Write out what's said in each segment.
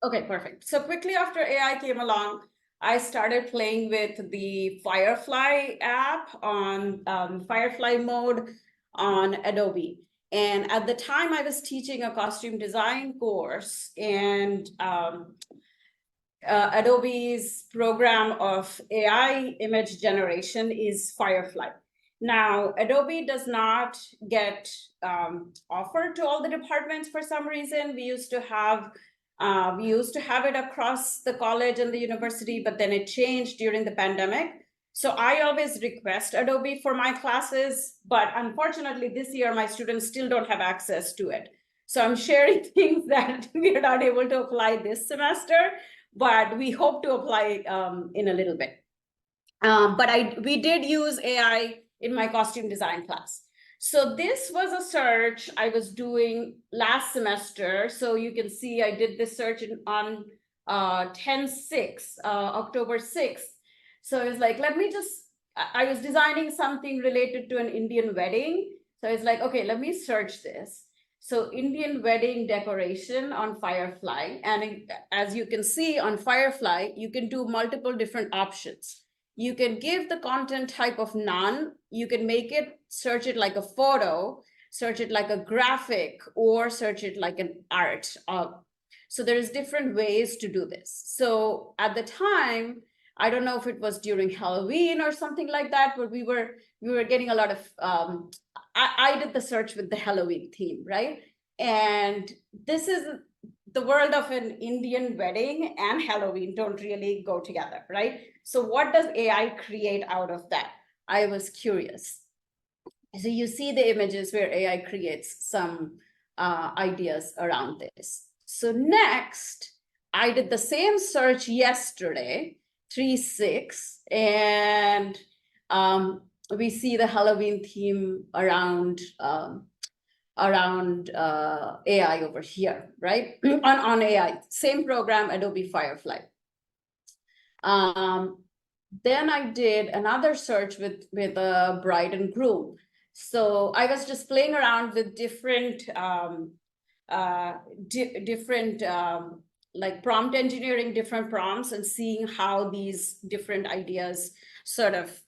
Okay, perfect. So quickly after AI came along, I started playing with the Firefly app on Firefly mode on Adobe. And at the time, I was teaching a costume design course, and Adobe's program of AI image generation is Firefly. Now, Adobe does not get offered to all the departments for some reason. We used to have it across the college and the university, but then it changed during the pandemic. So I always request Adobe for my classes, but unfortunately this year my students still don't have access to it. So I'm sharing things that we are not able to apply this semester, but we hope to apply in a little bit. But we did use AI in my costume design class. So this was a search I was doing last semester. So you can see I did this search on 10/6, October 6th. So it was like, I was designing something related to an Indian wedding. So it's like, okay, let me search this. So Indian wedding decoration on Firefly. And as you can see on Firefly, you can do multiple different options. You can give the content type of none. You can make it, search it like a photo, search it like a graphic, or search it like an art. So there's different ways to do this. So at the time, I don't know if it was during Halloween or something like that, but we were getting a lot of, I did the search with the Halloween theme, right? And this is the world of an Indian wedding and Halloween don't really go together, right? So what does AI create out of that? I was curious. So you see the images where AI creates some ideas around this. So next, I did the same search yesterday, 3/6, and we see the Halloween theme around AI over here, right? on AI, same program, Adobe Firefly. Then I did another search with a bride and groom. So I was just playing around with different like prompt engineering, different prompts, and seeing how these different ideas sort of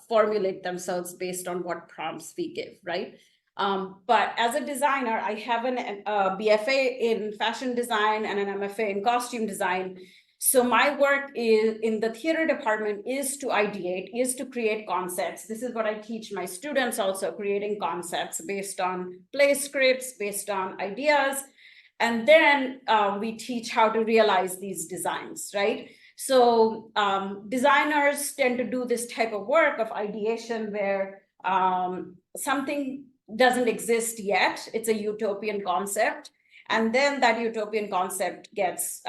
formulate themselves based on what prompts we give, right? But as a designer, I have a BFA in fashion design and an MFA in costume design. So my work in the theater department is to ideate, is to create concepts. This is what I teach my students also, creating concepts based on play scripts, based on ideas. And then we teach how to realize these designs, right? So designers tend to do this type of work of ideation where something doesn't exist yet. It's a utopian concept. And then that utopian concept gets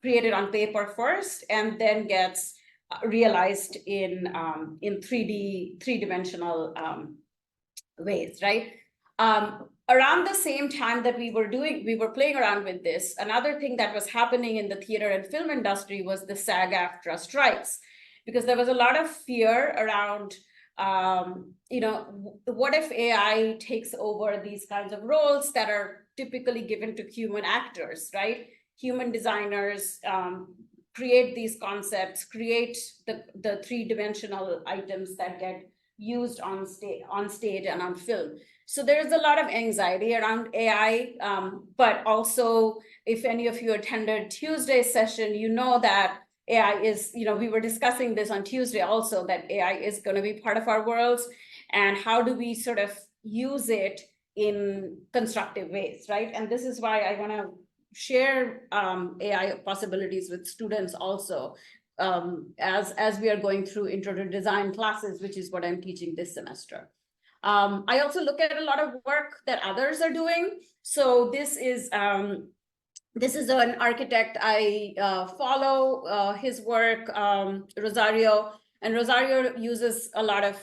created on paper first, and then gets realized in three-dimensional ways, right? Around the same time that we were playing around with this, another thing that was happening in the theater and film industry was the SAG-AFTRA strikes, because there was a lot of fear around, what if AI takes over these kinds of roles that are typically given to human actors, right? Human designers create these concepts, create the three-dimensional items that get used on stage and on film. So there's a lot of anxiety around AI, but also if any of you attended Tuesday's session, you know that AI is, we were discussing this on Tuesday also, that AI is going to be part of our worlds, and how do we sort of use it in constructive ways, right? And this is why I want to share AI possibilities with students also, as we are going through intro to design classes, which is what I'm teaching this semester. I also look at a lot of work that others are doing. So this is an architect I follow, his work, Rosario, and Rosario uses a lot of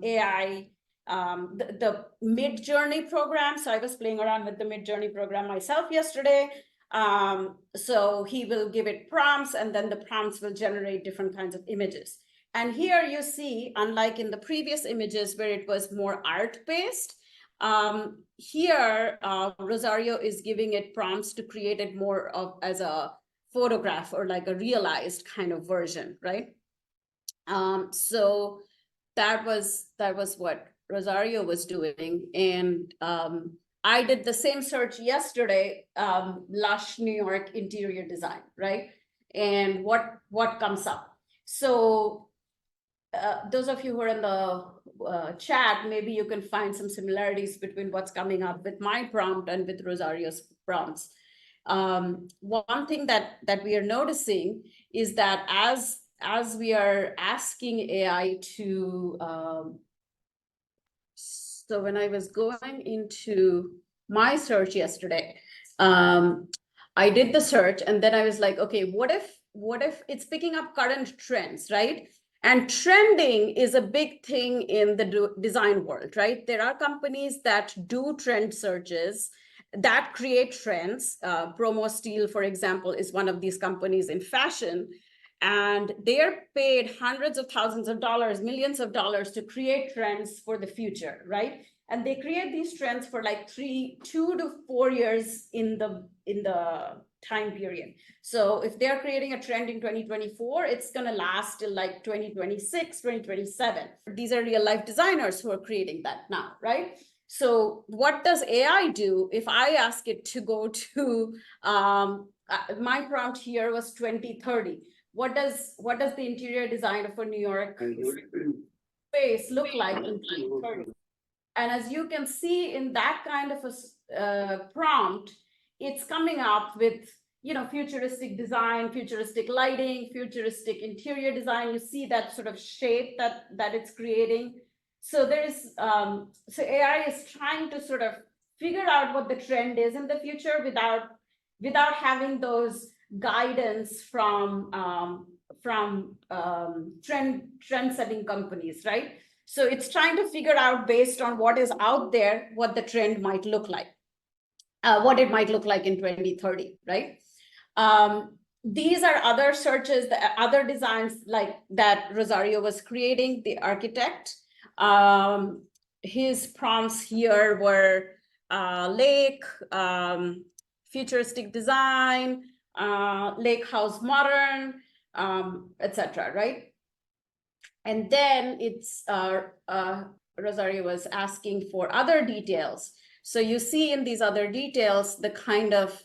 AI, the Mid-Journey program. So I was playing around with the Mid-Journey program myself yesterday. So he will give it prompts, and then the prompts will generate different kinds of images. And here you see, unlike in the previous images where it was more art-based, Here, Rosario is giving it prompts to create it more of as a photograph or like a realized kind of version, right? So that was what Rosario was doing. And I did the same search yesterday, lush New York interior design, right? And what comes up? So those of you who are in the chat, maybe you can find some similarities between what's coming up with my prompt and with Rosario's prompts. One thing that we are noticing is that as we are asking AI to, so when I was going into my search yesterday, I did the search and then I was like, okay, what if it's picking up current trends, right? And trending is a big thing in the design world, right? There are companies that do trend searches that create trends. Promo Steel, for example, is one of these companies in fashion. And they're paid hundreds of thousands of dollars, millions of dollars to create trends for the future, right? And they create these trends for like 2 to 4 years in the time period. So if they're creating a trend in 2024, it's going to last till like 2026, 2027. These are real life designers who are creating that now, right? So what does AI do? If I ask it to go to, my prompt here was 2030. What does the interior design of a New York space look like in 2030? And as you can see in that kind of a prompt, it's coming up with, you know, futuristic design, futuristic lighting, futuristic interior design. You see that sort of shape that it's creating. So there's so AI is trying to sort of figure out what the trend is in the future without having those guidance from trend setting companies, right? So it's trying to figure out based on what is out there, what the trend might look like, what it might look like in 2030, right? These are other searches, the other designs like that Rosario was creating, the architect. His prompts here were lake, futuristic design, lake house modern, etc., right? And then it's Rosario was asking for other details. So you see in these other details the kind of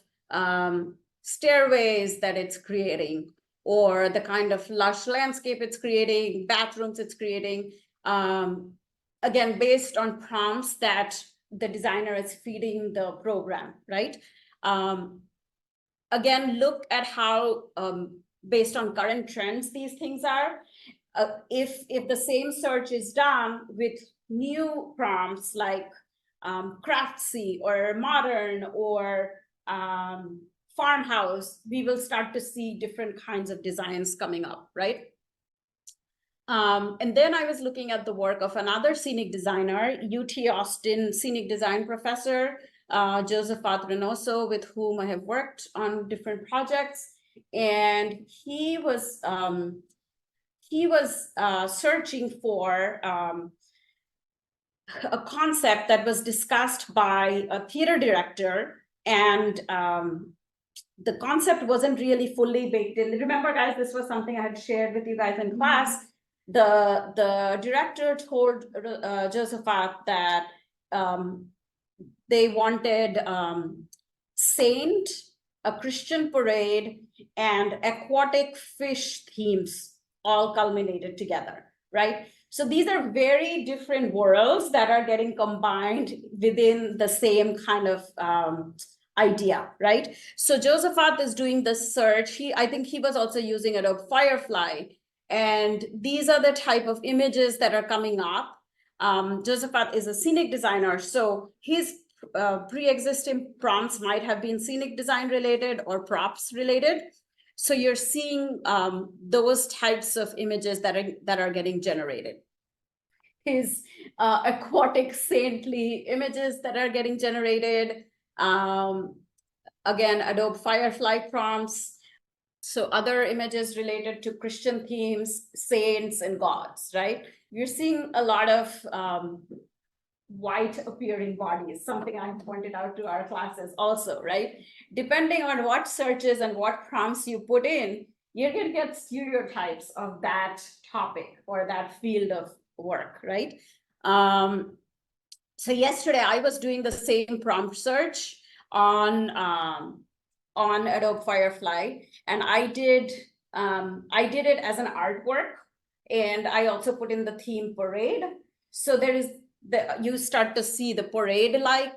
stairways that it's creating, or the kind of lush landscape it's creating, bathrooms it's creating, again, based on prompts that the designer is feeding the program, right? Again, look at how, based on current trends, these things are. If the same search is done with new prompts like craftsy or modern or farmhouse, we will start to see different kinds of designs coming up, right? And then I was looking at the work of another scenic designer, UT Austin scenic design professor, Josephat Reynoso, with whom I have worked on different projects. And he was searching for a concept that was discussed by a theater director, and the concept wasn't really fully baked in. Remember, guys, this was something I had shared with you guys in class. The director told Josephat that they wanted saint, a Christian parade, and aquatic fish themes all culminated together, right? So these are very different worlds that are getting combined within the same kind of idea, right? So Josephat is doing the search. I think he was also using Adobe Firefly. And these are the type of images that are coming up. Josephat is a scenic designer. So his pre-existing prompts might have been scenic design related or props related. So you're seeing those types of images that are getting generated. His aquatic saintly images that are getting generated. Again, Adobe Firefly prompts. So other images related to Christian themes, saints and gods, right? You're seeing a lot of white appearing bodies, something I pointed out to our classes also, right? Depending on what searches and what prompts you put in, you're going to get stereotypes of that topic or that field of work, right? So yesterday I was doing the same prompt search on Adobe Firefly, and I did it as an artwork, and I also put in the theme parade. So there is you start to see the parade-like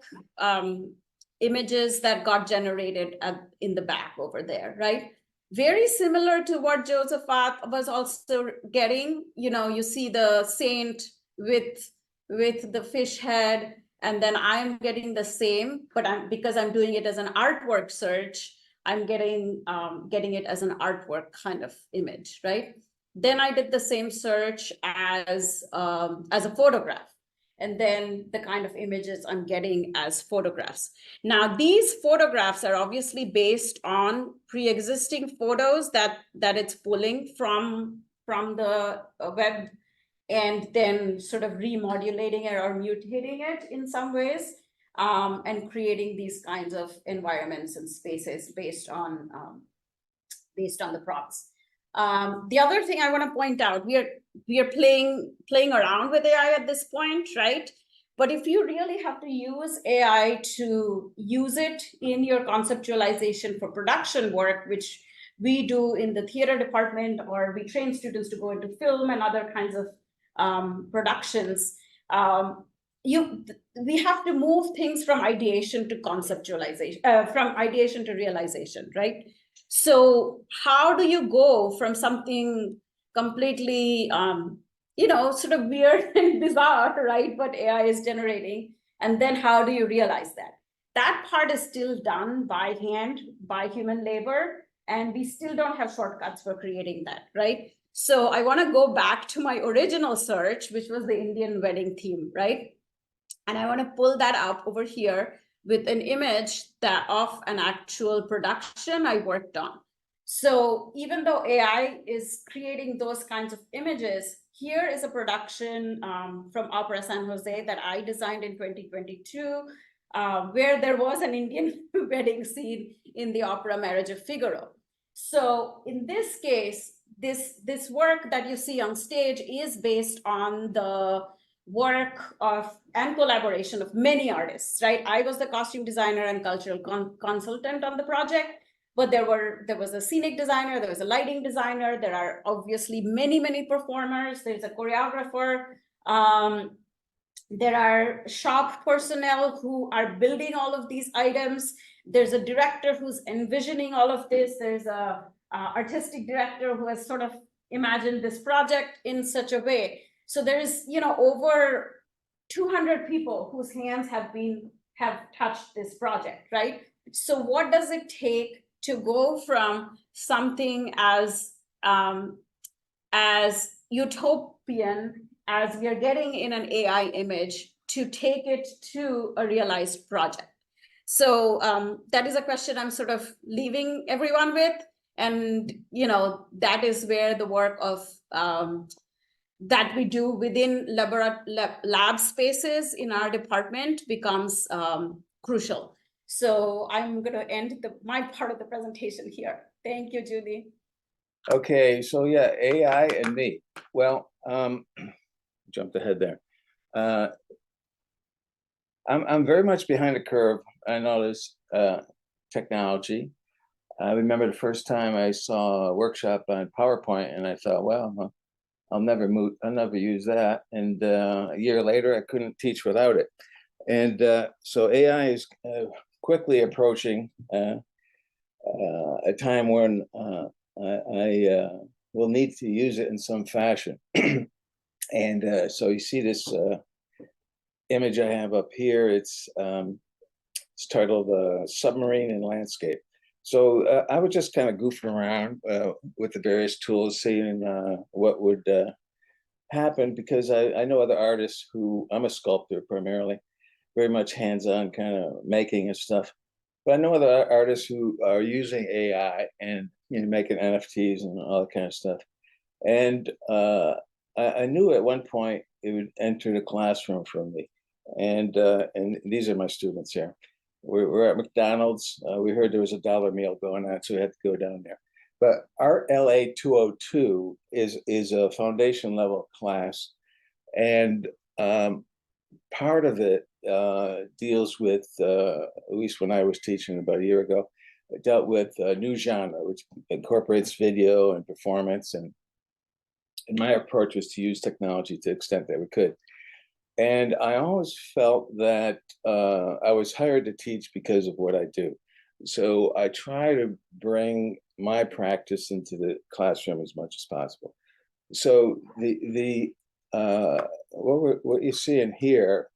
images that got generated in the back over there, right? Very similar to what Josephat was also getting. You know, you see the saint with the fish head, and then I'm getting the same, but because I'm doing it as an artwork search, I'm getting it as an artwork kind of image, right? Then I did the same search as a photograph, and then the kind of images I'm getting as photographs. Now, these photographs are obviously based on pre-existing photos that it's pulling from the web, and then sort of remodulating it or mutating it in some ways, and creating these kinds of environments and spaces based on the prompts. The other thing I want to point out, we are playing around with AI at this point, right? But if you really have to use AI to use it in your conceptualization for production work, which we do in the theater department, or we train students to go into film and other kinds of productions, we have to move things from ideation to conceptualization, from ideation to realization, right? So how do you go from something completely, sort of weird and bizarre, right? What AI is generating, and then how do you realize that? That part is still done by hand, by human labor, and we still don't have shortcuts for creating that, right? So I want to go back to my original search, which was the Indian wedding theme, right? And I want to pull that up over here with an image of an actual production I worked on. So even though AI is creating those kinds of images, here is a production from Opera San Jose that I designed in 2022, where there was an Indian wedding scene in the opera Marriage of Figaro. So in this case, this work that you see on stage is based on the work of and collaboration of many artists, right? I was the costume designer and cultural consultant on the project, but there was a scenic designer, there was a lighting designer, there are obviously many performers, there's a choreographer, there are shop personnel who are building all of these items, there's a director who's envisioning all of this, there's a artistic director who has sort of imagined this project in such a way. So there's, over 200 people whose hands have touched this project, right? So what does it take to go from something as utopian as we are getting in an AI image to take it to a realized project? So that is a question I'm sort of leaving everyone with. And, that is where the work of that we do within lab spaces in our department becomes crucial. So I'm going to end my part of the presentation here. Thank you, Julie. Okay, so yeah, AI and me. Well, jumped ahead there. I'm very much behind the curve. I notice technology. I remember the first time I saw a workshop on PowerPoint, and I thought, well, I'll never use that. And a year later, I couldn't teach without it. And so AI is quickly approaching a time when I will need to use it in some fashion. And so you see this image I have up here. It's titled Submarine and Landscape. So I was just kind of goofing around with the various tools, seeing what would happen, because I know other artists who, I'm a sculptor primarily, very much hands-on kind of making and stuff. But I know other artists who are using AI and making NFTs and all that kind of stuff. And I knew at one point it would enter the classroom for me. And these are my students here. We're at McDonald's. We heard there was a dollar meal going on, so we had to go down there. But our LA 202 is a foundation level class, and part of it deals with, at least when I was teaching about a year ago, it dealt with a new genre, which incorporates video and performance. And my approach was to use technology to the extent that we could. And I always felt that I was hired to teach because of what I do. So I try to bring my practice into the classroom as much as possible. So what you see in here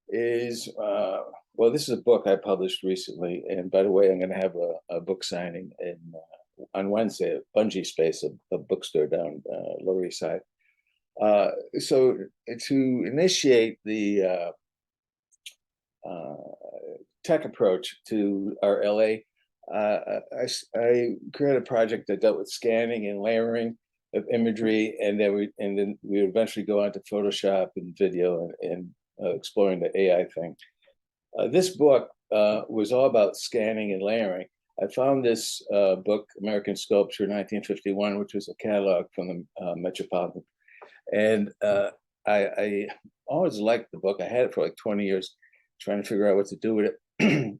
is, well, this is a book I published recently. And by the way, I'm going to have a book signing on Wednesday at Bungee Space, a bookstore down Lower East Side. So to initiate the tech approach to our LA, I created a project that dealt with scanning and layering of imagery, and then we would eventually go on to Photoshop and video and exploring the AI thing. This book was all about scanning and layering. I found this book, American Sculpture, 1951, which was a catalog from the Metropolitan. And I always liked the book. I had it for like 20 years, trying to figure out what to do with it.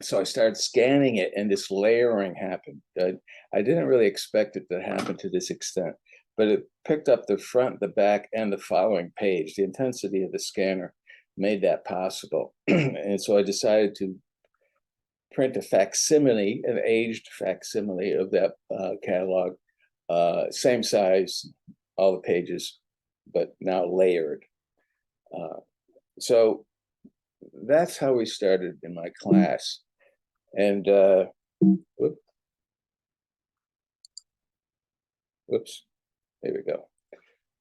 So I started scanning it, and this layering happened. I didn't really expect it to happen to this extent, but it picked up the front, the back, and the following page. The intensity of the scanner made that possible. And so I decided to print a facsimile, an aged facsimile of that catalog, same size, all the pages, but now layered. So that's how we started in my class. And whoops, there we go.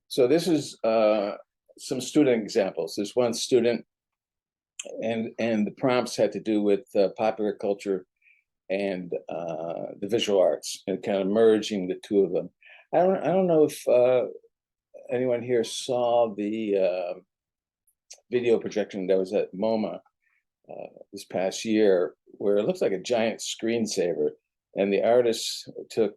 So this is some student examples. There's one student, and the prompts had to do with popular culture and the visual arts, and kind of merging the two of them. I don't know if anyone here saw the video projection that was at MoMA this past year, where it looks like a giant screensaver, and the artist took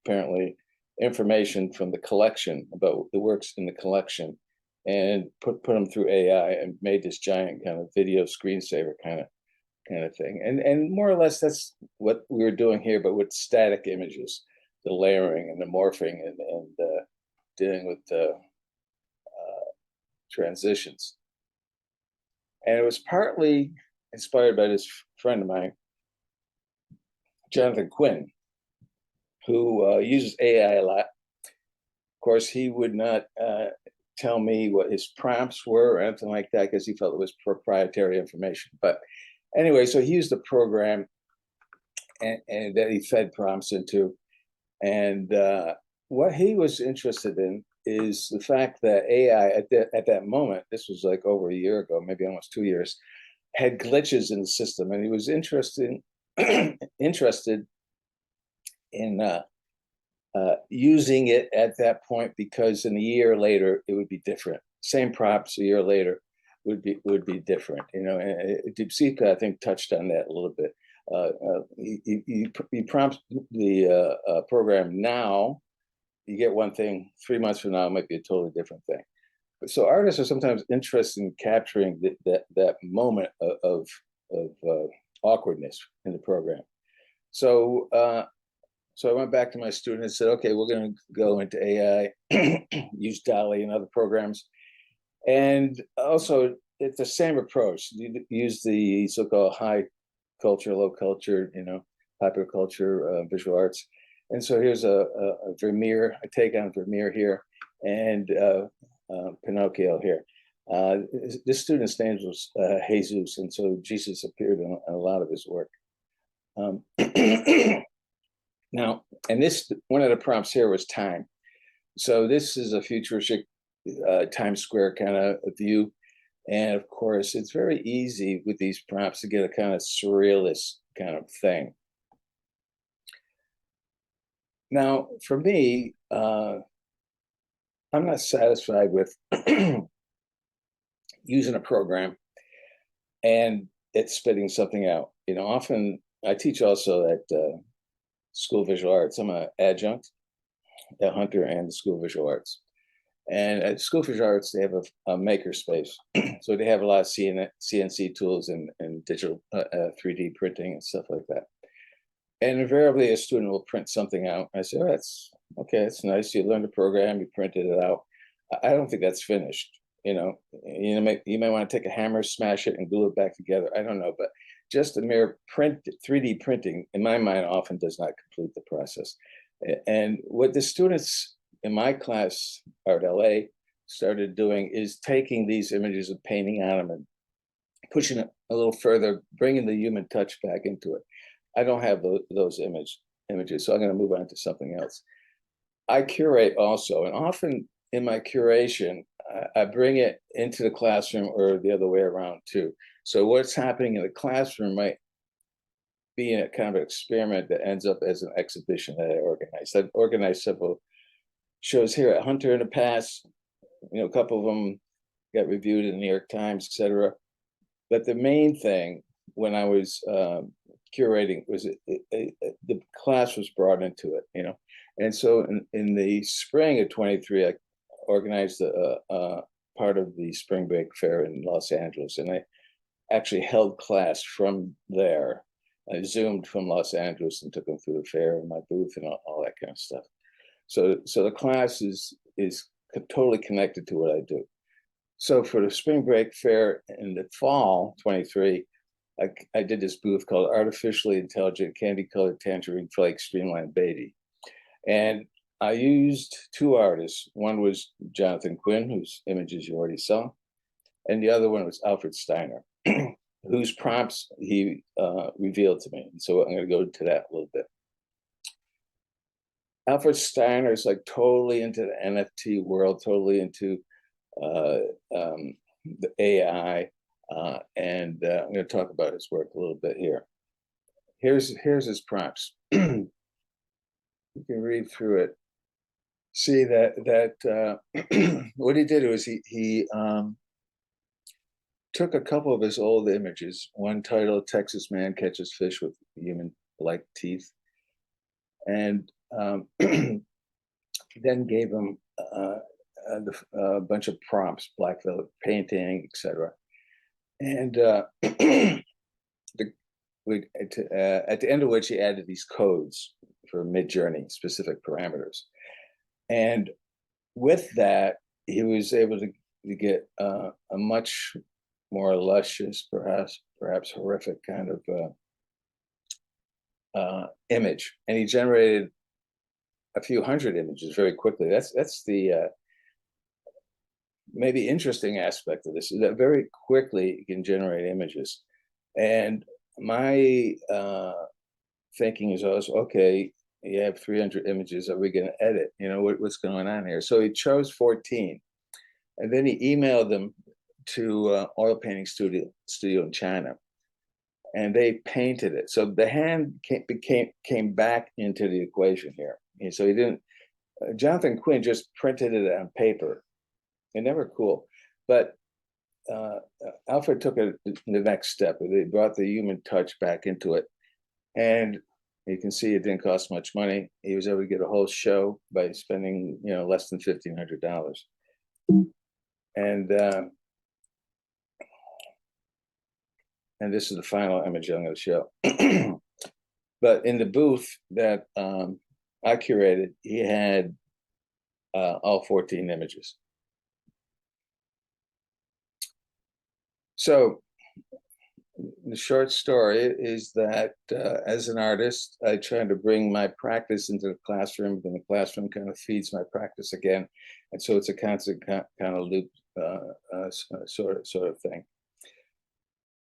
apparently information from the collection about the works in the collection and put them through AI and made this giant kind of video screensaver kind of thing. And more or less that's what we were doing here, but with static images, the layering and the morphing and dealing with the transitions. And it was partly inspired by this friend of mine, Jonathan Quinn, who uses AI a lot. Of course, he would not tell me what his prompts were or anything like that, because he felt it was proprietary information. But anyway, so he used a program and that he fed prompts into. And what he was interested in is the fact that AI at that moment, this was like over a year ago, maybe almost 2 years, had glitches in the system. And he was interested in using it at that point, because in a year later it would be different. Same prompts a year later would be different. You know, and Deepsikha, I think, touched on that a little bit. You prompt the program now, you get one thing. 3 months from now, it might be a totally different thing. So artists are sometimes interested in capturing that moment of awkwardness in the program. So so I went back to my student and said, okay, we're going to go into AI, use DALL-E and other programs. And also, it's the same approach. You use the so-called high culture, low culture, you know, popular culture, visual arts. And so here's a Vermeer, a take on Vermeer here, and Pinocchio here. This student's name was Jesus, and so Jesus appeared in a lot of his work. Now, and this, one of the prompts here was time. So this is a futuristic Times Square kind of view. And of course, it's very easy with these prompts to get a kind of surrealist kind of thing. Now, for me, I'm not satisfied with using a program and it's spitting something out. Often I teach also at School of Visual Arts. I'm an adjunct at Hunter and the School of Visual Arts. And at School of Visual Arts, they have a maker space. So they have a lot of CNC tools and digital 3D printing and stuff like that. And invariably, a student will print something out. I say, oh, that's okay, that's nice. You learned the program, you printed it out. I don't think that's finished. You may want to take a hammer, smash it, and glue it back together. I don't know, but just a mere 3D printing, in my mind, often does not complete the process. And what the students in my class, Art LA, started doing is taking these images and painting on them and pushing it a little further, bringing the human touch back into it. I don't have those images, so I'm going to move on to something else. I curate also, and often in my curation, I bring it into the classroom or the other way around too. So what's happening in the classroom might be a kind of experiment that ends up as an exhibition that I organized. I've organized several shows here at Hunter in the past. A couple of them got reviewed in the New York Times, etc. But the main thing when I was curating was the class was brought into it, And so in the spring of 23, I organized a part of the spring break fair in Los Angeles, and I actually held class from there. I zoomed from Los Angeles and took them through the fair and my booth and all that kind of stuff. So the class is totally connected to what I do. So for the spring break fair in the fall 23, I did this booth called Artificially Intelligent Candy Colored Tangerine Flake Streamlined Beatty. And I used two artists. One was Jonathan Quinn, whose images you already saw, and the other one was Alfred Steiner, whose prompts he revealed to me. And so I'm going to go into that a little bit. Alfred Steiner is like totally into the NFT world, totally into the AI, and I'm going to talk about his work a little bit here. Here's his prompts. You can read through it. See that what he did was he took a couple of his old images, one titled "Texas Man Catches Fish with Human-like Teeth," and then gave him a bunch of prompts, black velvet painting, etc. And at the end of which he added these codes for Midjourney specific parameters. And with that, he was able to get a much more luscious, perhaps horrific kind of image. And he generated a few hundred images very quickly. That's the maybe interesting aspect of this, is that very quickly you can generate images. And my thinking is always, okay, you have 300 images, are we going to edit? What's going on here? So he chose 14. And then he emailed them to oil painting studio in China. And they painted it. So the hand came back into the equation here. And so he didn't, Jonathan Quinn just printed it on paper. And they were cool. But Alfred took it the next step. They brought the human touch back into it. And you can see it didn't cost much money. He was able to get a whole show by spending, less than $1,500. And this is the final image I'm going to show. But in the booth that I curated, he had all 14 images. So the short story is that as an artist, I try to bring my practice into the classroom, and the classroom kind of feeds my practice again. And so it's a constant kind of loop sort of thing.